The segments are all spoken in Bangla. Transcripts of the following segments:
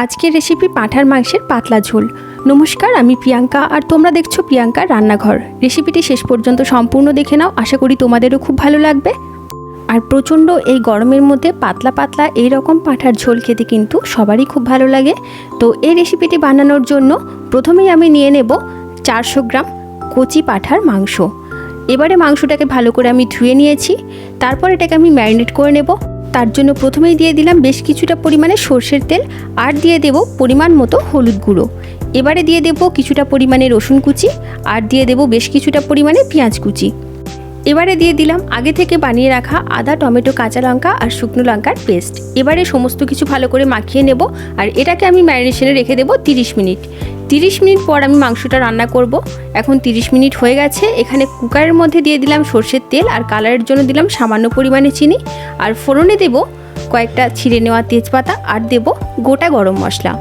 আজকের রেসিপি পাঁঠার মাংসের পাতলা ঝোল। নমস্কার, আমি প্রিয়াঙ্কা আর তোমরা দেখছো প্রিয়াঙ্কার রান্নাঘর। রেসিপিটি শেষ পর্যন্ত সম্পূর্ণ দেখে নাও, আশা করি তোমাদেরও খুব ভালো লাগবে। আর প্রচণ্ড এই গরমের মধ্যে পাতলা পাতলা এই রকম পাঁঠার ঝোল খেতে কিন্তু সবারই খুব ভালো লাগে। তো এই রেসিপিটি বানানোর জন্য প্রথমেই আমি নিয়ে নেব 400 গ্রাম কচি পাঁঠার মাংস। এবারে মাংসটাকে ভালো করে আমি ধুয়ে নিয়েছি, তারপর এটাকে আমি ম্যারিনেট করে নেব। তার জন্য প্রথমেই দিয়ে দিলাম বেশ কিছুটা পরিমাণে সর্ষের তেল, আর দিয়ে দেব পরিমাণ মতো হলুদ গুঁড়ো। এবারে দিয়ে দেব কিছুটা পরিমাণে রসুন কুচি, আর দিয়ে দেব বেশ কিছুটা পরিমাণে পেঁয়াজ কুচি। এবারে দিয়ে দিলাম আগে থেকে বানিয়ে রাখা আদা, টমেটো, কাঁচা লঙ্কা আর শুকনো লঙ্কার পেস্ট। এবারে সমস্ত কিছু ভালো করে মাখিয়ে নেব, আর এটাকে আমি ম্যারিনেশনে রেখে দেব 30 মিনিট। 30 মিনিট পর আমি মাংসটা রান্না করব। এখন 30 মিনিট হয়ে গেছে। এখানে কুকারের মধ্যে দিয়ে দিলাম সর্ষের তেল, আর কালারের জন্য দিলাম সামান্য পরিমাণে চিনি, আর ফোড়নে দেব কয়েকটা ছিঁড়ে নেওয়া তেজপাতা, আর দেব গোটা গরম মশলা।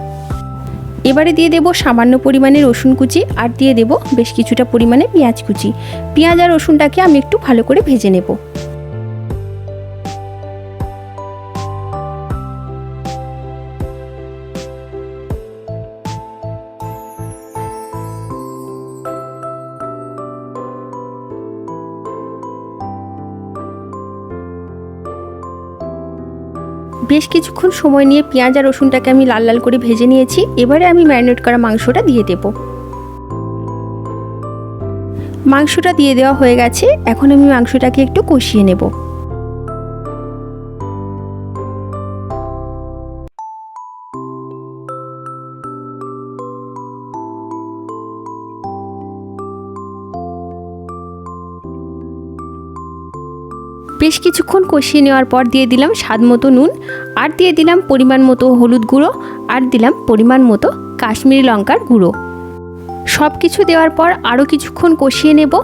এবারে দিয়ে দেব সামান্য পরিমাণে রসুন কুচি, আর দিয়ে দেব বেশ কিছুটা পরিমাণে পেঁয়াজ কুচি। পেঁয়াজ আর রসুনটাকে আমি একটু ভালো করে ভেজে নেব। বেশ কিছুক্ষণ সময় নিয়ে পেঁয়াজ আর রসুনটাকে আমি লাল লাল করে ভেজে নিয়েছি। এবারে আমি ম্যারিনেট করা মাংসটা দিয়ে দেব। মাংসটা দিয়ে দেওয়া হয়ে গেছে। এখন আমি মাংসটাকে একটু কষিয়ে নেব। বেশ কিছুক্ষণ কষিয়ে নেওয়ার পর দিয়ে দিলাম স্বাদ মতো নুন, আর দিয়ে দিলাম পরিমাণ মতো হলুদ গুঁড়ো, আর দিলাম পরিমাণ মতো কাশ্মীরি লঙ্কার গুঁড়ো। সব কিছু দেওয়ার পর আরও কিছুক্ষণ কষিয়ে নেব।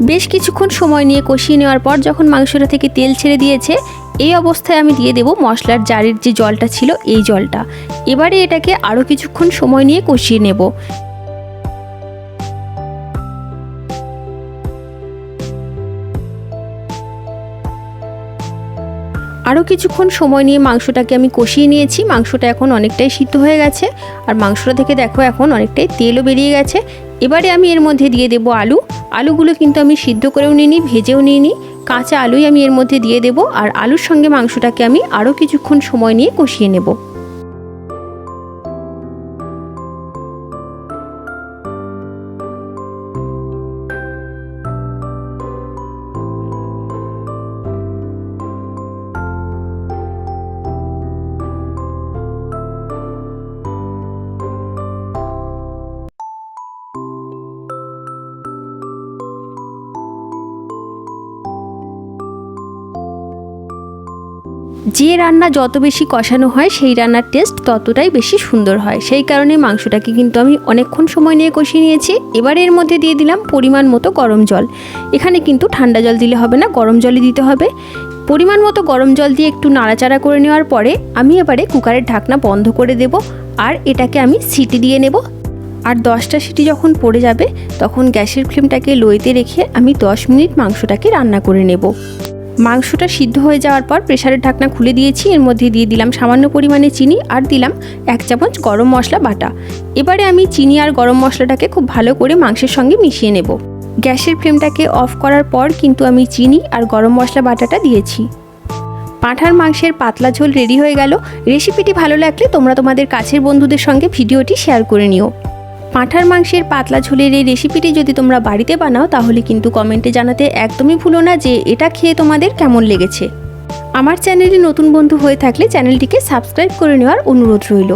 বেশ কিছুক্ষণ সময় নিয়ে কষিয়ে নেওয়ার পর যখন মাংসটা থেকে তেল ছেড়ে দিয়েছে, এই অবস্থায় আমি দিয়ে দেব মশলার জারের যে জলটা ছিল এই জলটা। এবারে এটাকে আরও কিছুক্ষণ সময় নিয়ে কষিয়ে নেব। আরও কিছুক্ষণ সময় নিয়ে মাংসটাকে আমি কষিয়ে নিয়েছি। মাংসটা এখন অনেকটাই সিদ্ধ হয়ে গেছে, আর মাংসটা থেকে দেখো এখন অনেকটাই তেলও বেরিয়ে গেছে। এবারে আমি এর মধ্যে দিয়ে দেব আলু। আলুগুলো কিন্তু আমি সিদ্ধ করেও নিইনি, ভেজেও নিইনি, কাঁচা আলুই আমি এর মধ্যে দিয়ে দেব। আর আলুর সঙ্গে মাংসটাকে আমি আরও কিছুক্ষণ সময় নিয়ে কষিয়ে নেব। যে রান্না যত বেশি কষানো হয় সেই রান্নার টেস্ট ততটাই বেশি সুন্দর হয়। সেই কারণে মাংসটাকে কিন্তু আমি অনেকক্ষণ সময় নিয়ে কষিয়ে নিয়েছি। এবারে এর মধ্যে দিয়ে দিলাম পরিমাণ মতো গরম জল। এখানে কিন্তু ঠান্ডা জল দিলে হবে না, গরম জলই দিতে হবে। পরিমাণ মতো গরম জল দিয়ে একটু নাড়াচাড়া করে নেওয়ার পরে আমি এবারে কুকারের ঢাকনা বন্ধ করে দেব, আর এটাকে আমি সিটি দিয়ে নেব। আর 10টা সিটি যখন পড়ে যাবে তখন গ্যাসের ফ্লেমটাকে লোতে রেখে আমি 10 মিনিট মাংসটাকে রান্না করে নেব। মাংসটা সিদ্ধ হয়ে যাওয়ার পর প্রেসারের ঢাকনা খুলে দিয়েছি। এর মধ্যে দিয়ে দিলাম সামান্য পরিমাণে চিনি, আর দিলাম 1 চামচ গরম মশলা বাটা। এবারে আমি চিনি আর গরম মশলাটাকে খুব ভালো করে মাংসের সঙ্গে মিশিয়ে নেব। গ্যাসের ফ্লেমটাকে অফ করার পর কিন্তু আমি চিনি আর গরম মশলা বাটাটা দিয়েছি। পাঁঠার মাংসের পাতলা ঝোল রেডি হয়ে গেল। রেসিপিটি ভালো লাগলে তোমরা তোমাদের কাছের বন্ধুদের সঙ্গে ভিডিওটি শেয়ার করে নিও। পাঁঠার মাংসের পাতলা ঝোলের এই রেসিপিটি যদি তোমরা বাড়িতে বানাও তাহলে কিন্তু কমেন্টে জানাতে একদমই ভুলো না যে এটা খেয়ে তোমাদের কেমন লেগেছে। আমার চ্যানেলে নতুন বন্ধু হয়ে থাকলে চ্যানেলটিকে সাবস্ক্রাইব করে নেওয়ার অনুরোধ রইল।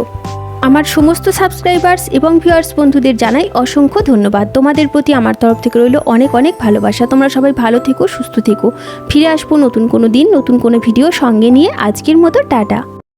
আমার সমস্ত সাবস্ক্রাইবার্স এবং ভিউয়ার্স বন্ধুদের জানাই অসংখ্য ধন্যবাদ। তোমাদের প্রতি আমার তরফ থেকে রইল অনেক অনেক ভালোবাসা। তোমরা সবাই ভালো থেকো, সুস্থ থেকো। ফিরে আসবো নতুন কোনো দিন, নতুন কোনো ভিডিও সঙ্গে নিয়ে। আজকের মতো টাটা।